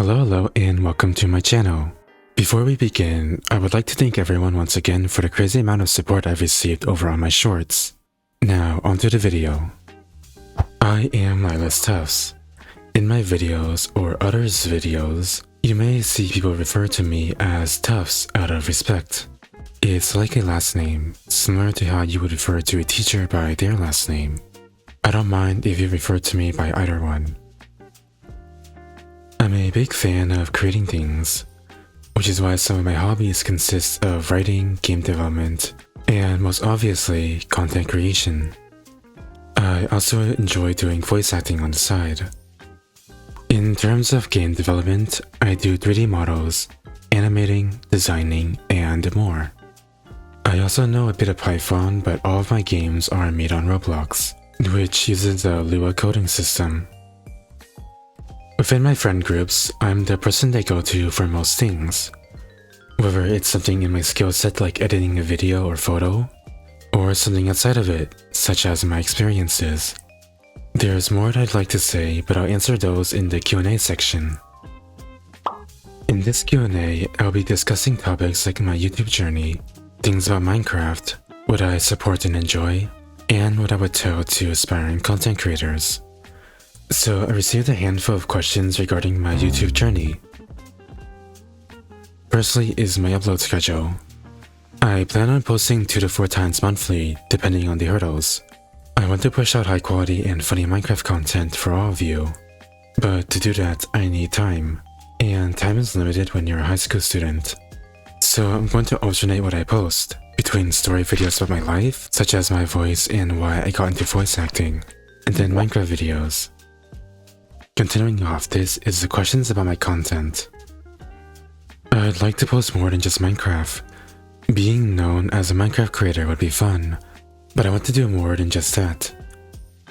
Hello, and welcome to my channel. Before we begin, I would like to thank everyone once again for the crazy amount of support I've received over on my shorts. Now, onto the video. I am Lilas Tufts. In my videos or others' videos, you may see people refer to me as Tufts out of respect. It's like a last name, similar to how you would refer to a teacher by their last name. I don't mind if you refer to me by either one. I'm a big fan of creating things, which is why some of my hobbies consist of writing, game development, and most obviously, content creation. I also enjoy doing voice acting on the side. In terms of game development, I do 3D models, animating, designing, and more. I also know a bit of Python, but all of my games are made on Roblox, which uses the Lua coding system. Within my friend groups, I'm the person they go to for most things. Whether it's something in my skill set like editing a video or photo, or something outside of it, such as my experiences. There's more that I'd like to say, but I'll answer those in the Q&A section. In this Q&A, I'll be discussing topics like my YouTube journey, things about Minecraft, what I support and enjoy, and what I would tell to aspiring content creators. So I received a handful of questions regarding my YouTube journey. Firstly is my upload schedule. I plan on posting 2 to 4 times monthly, depending on the hurdles. I want to push out high quality and funny Minecraft content for all of you. But to do that, I need time. And time is limited when you're a high school student. So I'm going to alternate what I post between story videos about my life, such as my voice and why I got into voice acting, and then Minecraft videos. Continuing off, this is the questions about my content. I'd like to post more than just Minecraft. Being known as a Minecraft creator would be fun, but I want to do more than just that.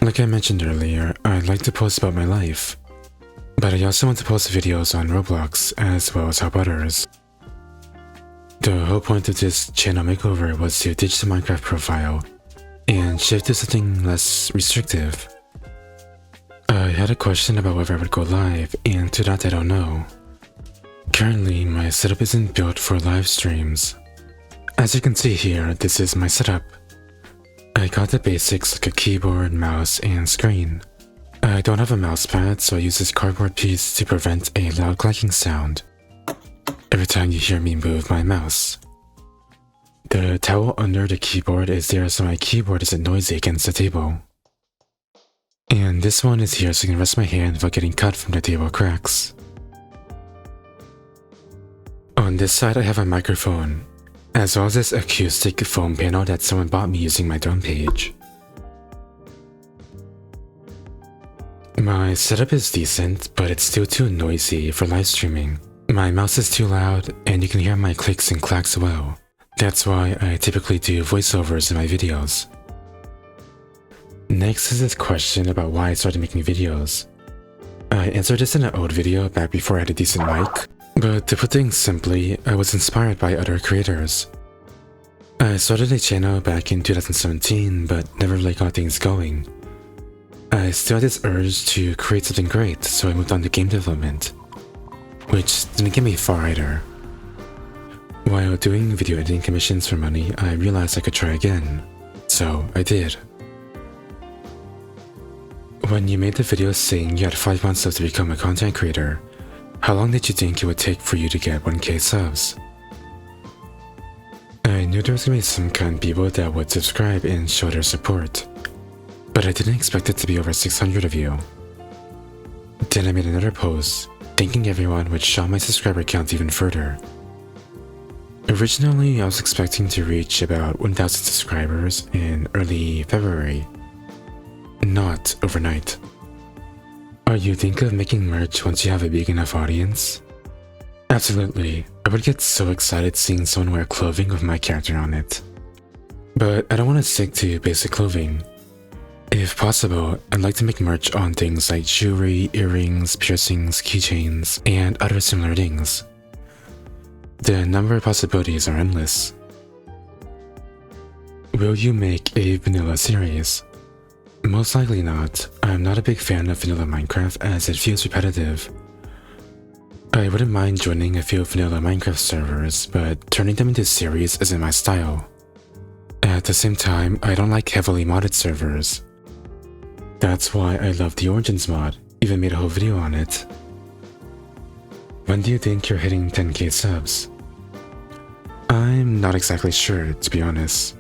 Like I mentioned earlier, I'd like to post about my life, but I also want to post videos on Roblox as well as help others. The whole point of this channel makeover was to ditch the Minecraft profile and shift to something less restrictive. I had a question about whether I would go live, and to that I don't know. Currently, my setup isn't built for live streams. As you can see here, this is my setup. I got the basics like a keyboard, mouse, and screen. I don't have a mouse pad, so I use this cardboard piece to prevent a loud clanking sound every time you hear me move my mouse. The towel under the keyboard is there so my keyboard isn't noisy against the table. And this one is here so I can rest my hand without getting cut from the table cracks. On this side I have a microphone, as well as this acoustic foam panel that someone bought me using my drone page. My setup is decent, but it's still too noisy for live streaming. My mouse is too loud, and you can hear my clicks and clacks well. That's why I typically do voiceovers in my videos. Next is this question about why I started making videos. I answered this in an old video back before I had a decent mic, but to put things simply, I was inspired by other creators. I started a channel back in 2017, but never really got things going. I still had this urge to create something great, so I moved on to game development, which didn't get me far either. While doing video editing commissions for money, I realized I could try again, so I did. When you made the video saying you had 5 months left to become a content creator, how long did you think it would take for you to get 1K subs? I knew there was gonna be some kind of people that would subscribe and show their support, but I didn't expect it to be over 600 of you. Then I made another post, thanking everyone, which shot my subscriber count even further. Originally, I was expecting to reach about 1,000 subscribers in early February. Not overnight. Are you thinking of making merch once you have a big enough audience? Absolutely, I would get so excited seeing someone wear clothing with my character on it. But I don't want to stick to basic clothing. If possible, I'd like to make merch on things like jewelry, earrings, piercings, keychains, and other similar things. The number of possibilities are endless. Will you make a vanilla series? Most likely not. I'm not a big fan of vanilla Minecraft as it feels repetitive. I wouldn't mind joining a few vanilla Minecraft servers, but turning them into series isn't my style. At the same time, I don't like heavily modded servers. That's why I love the Origins mod, even made a whole video on it. When do you think you're hitting 10k subs? I'm not exactly sure, to be honest.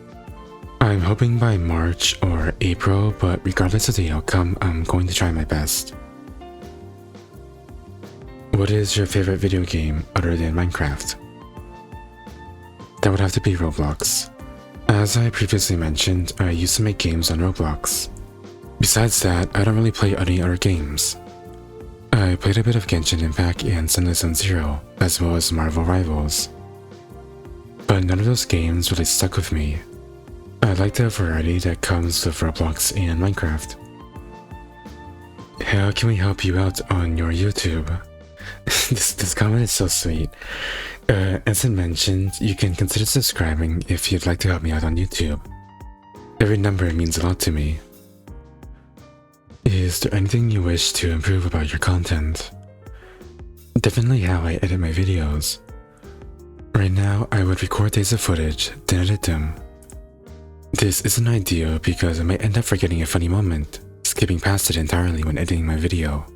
I'm hoping by March or April, but regardless of the outcome, I'm going to try my best. What is your favorite video game other than Minecraft? That would have to be Roblox. As I previously mentioned, I used to make games on Roblox. Besides that, I don't really play any other games. I played a bit of Genshin Impact and Sunless Zone Zero, as well as Marvel Rivals. But none of those games really stuck with me. I like the variety that comes with Roblox and Minecraft. How can we help you out on your YouTube? This comment is so sweet. As I mentioned, you can consider subscribing if you'd like to help me out on YouTube. Every number means a lot to me. Is there anything you wish to improve about your content? Definitely how I edit my videos. Right now, I would record days of footage, then edit them. This isn't ideal because I might end up forgetting a funny moment, skipping past it entirely when editing my video.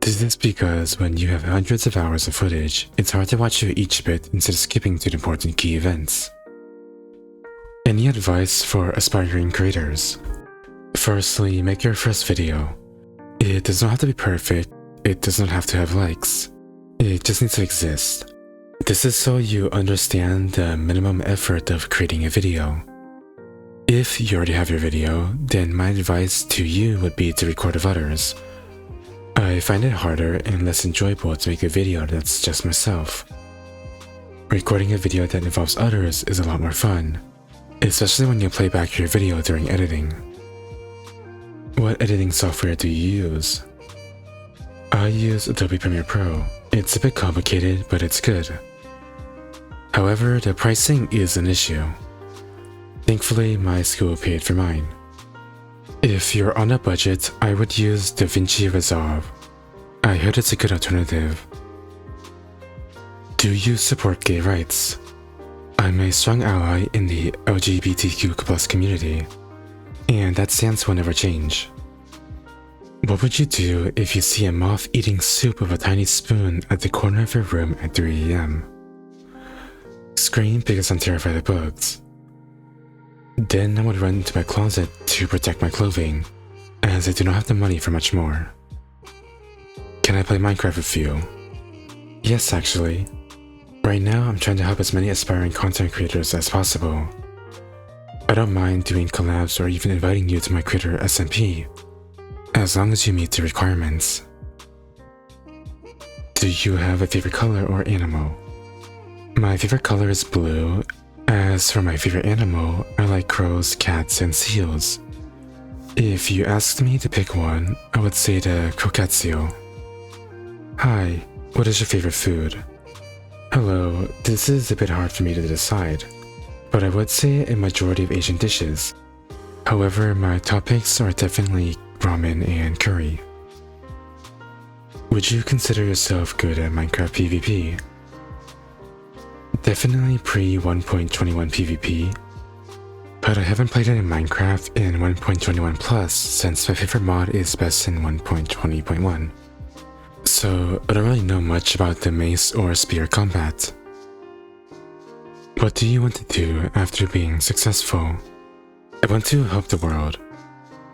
This is because when you have hundreds of hours of footage, it's hard to watch through each bit instead of skipping to the important key events. Any advice for aspiring creators? Firstly, make your first video. It does not have to be perfect, it does not have to have likes. It just needs to exist. This is so you understand the minimum effort of creating a video. If you already have your video, then my advice to you would be to record of others. I find it harder and less enjoyable to make a video that's just myself. Recording a video that involves others is a lot more fun, especially when you play back your video during editing. What editing software do you use? I use Adobe Premiere Pro. It's a bit complicated, but it's good. However, the pricing is an issue. Thankfully, my school paid for mine. If you're on a budget, I would use DaVinci Resolve. I heard it's a good alternative. Do you support gay rights? I'm a strong ally in the LGBTQ+ community, and that stance will never change. What would you do if you see a moth eating soup with a tiny spoon at the corner of your room at 3 AM? Scream because I'm terrified of bugs. Then I would run into my closet to protect my clothing, as I do not have the money for much more. Can I play Minecraft with you? Yes, actually. Right now, I'm trying to help as many aspiring content creators as possible. I don't mind doing collabs or even inviting you to my creator SMP, as long as you meet the requirements. Do you have a favorite color or animal? My favorite color is blue. As for my favorite animal, I like crows, cats, and seals. If you asked me to pick one, I would say the croquette seal. Hi, what is your favorite food? Hello, this is a bit hard for me to decide, but I would say a majority of Asian dishes. However, my top picks are definitely ramen and curry. Would you consider yourself good at Minecraft PvP? Definitely pre 1.21 PvP, but I haven't played it in Minecraft in 1.21 plus since my favorite mod is best in 1.20.1. So I don't really know much about the mace or spear combat. What do you want to do after being successful? I want to help the world.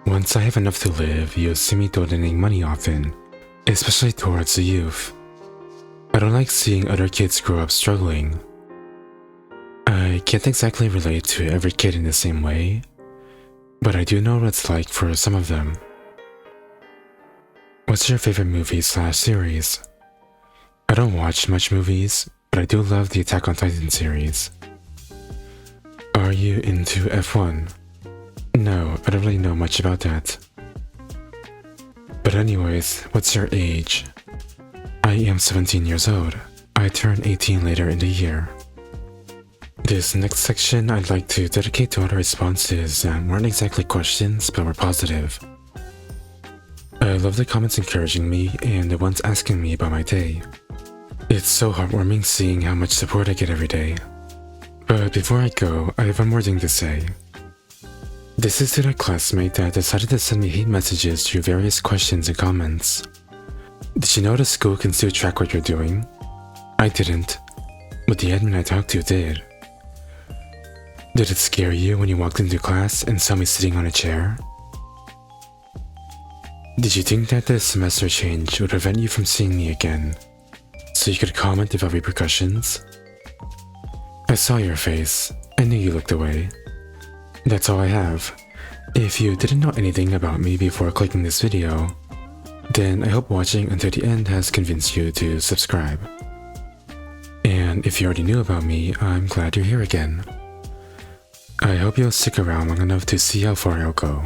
Once I have enough to live, you'll see me donating money often, especially towards the youth. I don't like seeing other kids grow up struggling. I can't exactly relate to every kid in the same way, but I do know what it's like for some of them. What's your favorite movie/series? I don't watch much movies, but I do love the Attack on Titan series. Are you into F1? No, I don't really know much about that. But anyways, what's your age? I am 17 years old. I turn 18 later in the year. This next section I'd like to dedicate to all the responses that weren't exactly questions but were positive. I love the comments encouraging me and the ones asking me about my day. It's so heartwarming seeing how much support I get every day. But before I go, I have one more thing to say. This is to that classmate that decided to send me hate messages through various questions and comments. Did you know the school can still track what you're doing? I didn't, but the admin I talked to did. Did it scare you when you walked into class and saw me sitting on a chair? Did you think that the semester change would prevent you from seeing me again, so you could comment without repercussions? I saw your face. I knew you looked away. That's all I have. If you didn't know anything about me before clicking this video, then I hope watching until the end has convinced you to subscribe. And if you already knew about me, I'm glad you're here again. I hope you'll stick around long enough to see how far I'll go.